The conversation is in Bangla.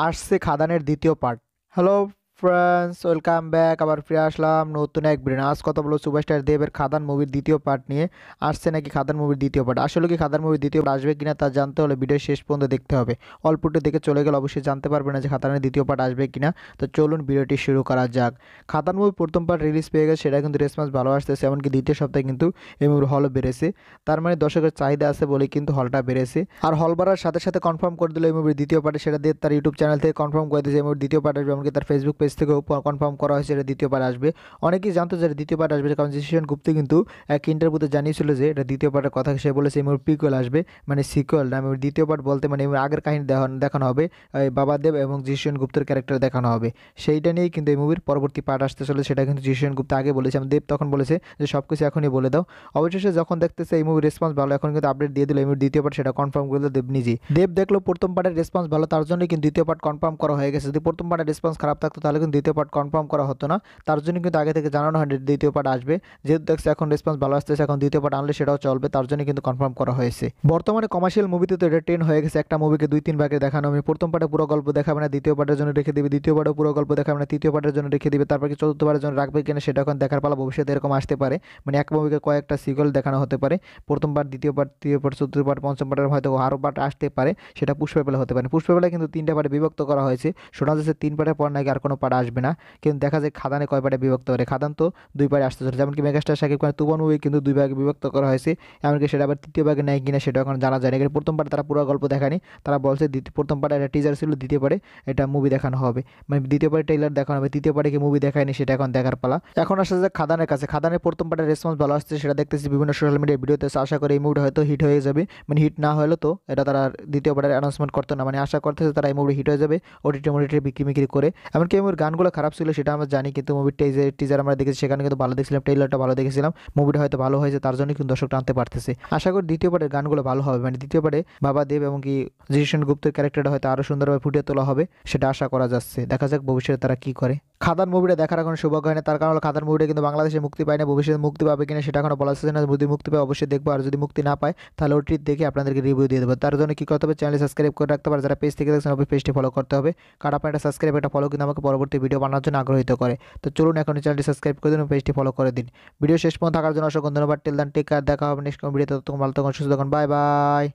আসছে খাদানের দ্বিতীয় part. Hello friends, welcome back. আবার ফিরে আসলাম নতুন এক ভিডিও। আজ কথা বলবো সুপারস্টার দেবের খাদান মুভির দ্বিতীয় পার্ট নিয়ে। আসছে নাকি খাদান মুভির দ্বিতীয় পার্ট? আসলে কি খাদান মুভির দ্বিতীয় পার্ট আসবে কিনা তা জানতে হলে ভিডিও শেষ পর্যন্ত দেখতে হবে। অল্পটু দেখে চলে গেলে অবশ্যই জানতে পারবে না যে খাদানের দ্বিতীয় পার্ট আসবে কিনা। তো চলুন ভিডিওটি শুরু করা যাক। খাদান মুভি প্রথম পার্ট রিলিজ পেয়ে গেছে, সেটা কিন্তু রেসপন্স ভালো আসতেছে। এমনকি দ্বিতীয় সপ্তাহে কিন্তু এই মুভির হলও বেড়েছে। তার মানে দর্শকের চাহিদা আছে বলেই কিন্তু হলটা বেড়েছে। আর হল বাড়ার সাথে সাথে কনফার্ম করে দিল এই মুভির দ্বিতীয় পার্টে, সেটা দিয়ে তার ইউটিউব চ্যানেল থেকে কনফার্ম করে দিয়েছে এই মুভির দ্বিতীয় পার্ট আসবে। এমনকি তার ফেসবুক পেজ থেকেও কনফার্ম করা হয়েছে এটা দ্বিতীয় পার্ট আসবে। অনেকেই জানতো যে এটা দ্বিতীয় পার্ট আসবে, কারণ জিশান গুপ্তা কিন্তু এক ইন্টারভিউতে জানিয়েছিল যে এটা দ্বিতীয় পার্টের কথা। সে বলেছে এই মুভির প্রিকুয়েল আসবে, মানে সিকুয়েল না। মুভির দ্বিতীয় পার্ট বলতে মানে আগের কাহিনী দেখানো হবে, বাবাদেব এবং জিশান গুপ্তার ক্যারেক্টার দেখানো হবে। সেইটা নিয়েই কিন্তু এই মুভির পরবর্তী পার্ট আসতে চলে, সেটা কিন্তু জিশান গুপ্তা আগে বলেছে। দেব তখন বলেছে যে সব কিছু এখনই বলে দাও। অবশেষে যখন দেখতেছে এই মুভির রেসপন্স ভালো, এখন কিন্তু আপডেট দিয়ে দিল এই মুভির দ্বিতীয় পার্ট, সেটা কনফার্ম করে দিল দেব নিজেই। দেব দেখলো প্রথম পার্টের রেসপন্স ভালো, তার জন্য কিন্তু দ্বিতীয় পার্ট কনফার্ম করা হয়ে গেছে। যদি প্রথম পার্টের রেসপন্স খারাপ থাকতো তাহলে কিন্তু দ্বিতীয় পার্ট কনফার্ম করা হতো না। তার জন্য কিন্তু আগে থেকে জানানো হয় দ্বিতীয় পার্ট আসবে। যেহেতু দেখছে এখন রেসপন্স ভালো আসতেছে, এখন দ্বিতীয় পার্ট আনলে সেটাও চলবে, তার জন্য কিন্তু কনফার্ম করা হয়েছে। বর্তমানে কমার্শিয়াল মুভিতে তো এটা ট্রেন্ড হয়ে গেছে, একটা মুভিকে 2-3 ভাগে দেখানো। আমি প্রথম পার্টে পুরো গল্প দেখাবে না, দ্বিতীয় পার্টের জন্য রেখে দিবে, দ্বিতীয় পার্টে পুরো গল্প দেখাবে না, তৃতীয় পার্টের জন্য রেখে দিবে, তারপর কি চতুর্থ পার্টের জন্য রাখবে কিনা সেটা এখন দেখার পালা। ভবিষ্যতে এরকম আসতে পারে, মানে এক মুভিকে কয়েকটা সিকুয়েল দেখানো হতে পারে। প্রথম পার্ট, দ্বিতীয় পার্ট, তৃতীয় পার্ট, চতুর্থ পার্ট, পঞ্চম পার্টের হয়তো আরও পার্ট আসতে পারে, সেটা পুষ্পবেলা হতে পারে। পুষ্পবেলা কিন্তু 3টা পার্টে বিভক্ত করা হয়েছে। শোনা যাচ্ছে 3 পার্টের পর নাকি আর কোনো পার্ট আসবে না, কিন্তু দেখা যায় খাদানে কয় পার্টে বিভক্ত করে। খাদান তো 2 পার্টে আসতে চলে, যেমনকি মেগাস্টার শাকিব খানের তুফান মুভি কিন্তু 2 ভাগে বিভক্ত করা হয়েছে। এমনকি সেটা আবার তৃতীয় ভাগে নেয় কিনা সেটা এখন জানা যায় না। প্রথম পার্টে তারা পুরো গল্প দেখায়নি, তারা বলছে প্রথম পার্টে একটা টিজার ছিল, দ্বিতীয় পার্টে এটা মুভি দেখানো হবে, মানে দ্বিতীয় পার্টে ট্রেলার দেখানো হবে, তৃতীয় পার্টে কি মুভি দেখায়নি সেটা এখন দেখার পালা। এখন আসা যায় খাদানের কাছে। খাদানের প্রথম পার্টের রেসপন্স ভালো আসছে, সেটা দেখতেছি বিভিন্ন সোশ্যাল মিডিয়া ভিডিওতে। আশা করি এই মুভিটা হয়তো হিট হয়ে যাবে, মানে হিট না হলে তো এটা তারা দ্বিতীয় পার্টের অ্যানাউন্সমেন্ট করতো না। মানে আশা করতেছে তারা এই মুভি হিট হয়ে যাবে ওটিটি বিক্রি করে। এমনকি এই মুভির গানগুলো খারাপ ছিল সেটা আমরা জানি, কিন্তু মুভির টিজার আমরা দেখেছি, সেখানে কিন্তু ভালো দেখছিলাম, ট্রেলারটা ভালো দেখেছিলাম। মুভিটা হয়তো ভালো হয়েছে, তার জন্য কিন্তু দর্শক টানতে পারতেছে। আশা করি দ্বিতীয় পার্টের গানগুলো ভালো হবে, মানে দ্বিতীয় পার্টে বাবা দেব এবং কি জিশান গুপ্তের ক্যারেক্টারটা হয়তো আরও সুন্দরভাবে ফুটিয়ে তোলা হবে, সেটা আশা করা যাচ্ছে। দেখা যাক ভবিষ্যতে তারা কি করে। খাদান মুভিটা দেখার এখন সৌভাগ্য হয় না, তার কারণ হলো খাদান মুভিটা কিন্তু বাংলাদেশে মুক্তি পায় না। ভবিষ্যতে মুক্তি পাবে কিনা সেটা এখনো বলা যাচ্ছে না। যদি মুক্তি পায় অবশ্যই দেখবো, আর যদি মুক্তি না পায় তাহলে ওটি দেখে আপনাদেরকে রিভিউ দিয়ে দেবো। তার জন্য কি করতে হবে, চ্যানেল সাবস্ক্রাইব করে রাখতে পারে। যারা পেজ থেকে দেখছেন অবশ্যই পেজটি ফলো করতে হবে, কারণ আপনার একটা সাবস্ক্রাইব, একটা ফলো কিন্তু আমাকে পরবর্তী ভিডিও বানানোর জন্য আগ্রহিত করে। তো চলুন এখন চ্যানেলটি সাবস্ক্রাইব করে দিন, পেজটি ফলো করে দিন। ভিডিও শেষ পর্যন্ত থাকার জন্য অসংখ্য ধন্যবাদ। টিল দেন টেক কেয়ার, দেখা হবে নেক্সট ভিডিওতে। ততক্ষণ ভালো থাকুন, সুস্থ থাকুন, বাই বাই।